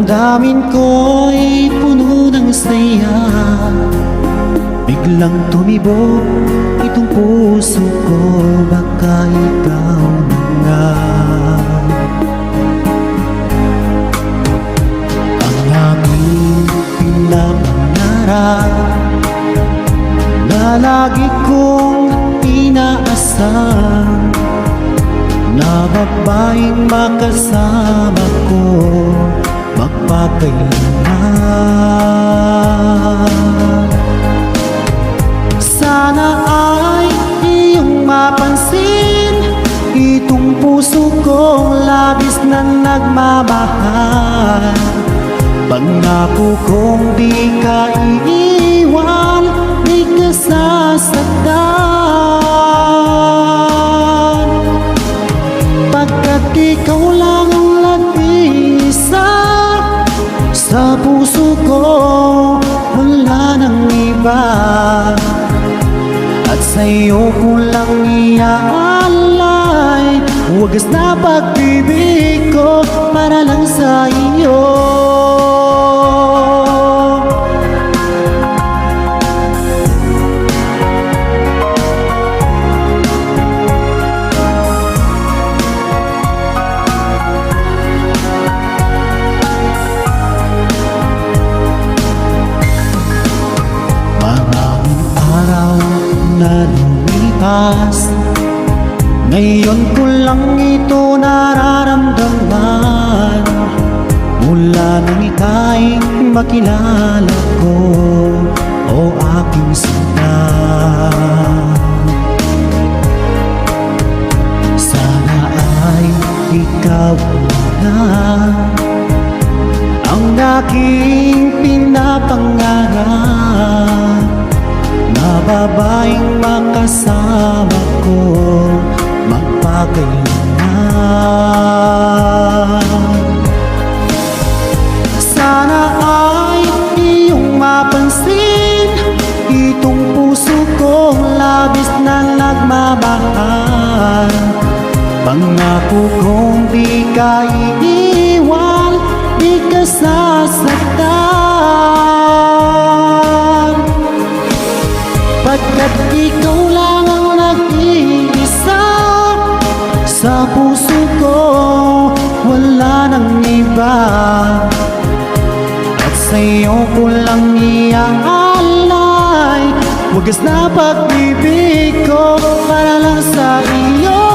Damdamin ko'y puno ng saya, biglang tumibok itong puso ko. Baka ikaw na nga ang aking pinapangarap na lagi kong inaasam, na babaeng makasama ko magpakailanman. Sana ay iyong mapansin itong puso kong labis na nagmamahal. Pangako kong di ka iiwan, di ka sasaktan, pagkat ikaw lang ang nag-iisa sa puso ko, wala nang iba. At sa'yo ko lang iaalay wagas na pag-ibig ko para lang sa iyo. Na lumipas, ngayon ko lang ito nararamdaman. Mula nang ika'y makilala ko, o aking sinta. Sana ay ikaw na ang aking pinapangarap, na babaeng makasama ko magpakailanman. Sana ay iyong mapansin itong puso kong labis na nagmamahal. Pangako kong di ka iiwan, di ka sasaktan, pagkat ikaw lang ang nag-iisa sa puso ko, wala nang iba. At sa'yo ko lang iaalay wagas na pag-ibig ko para lang sa iyo.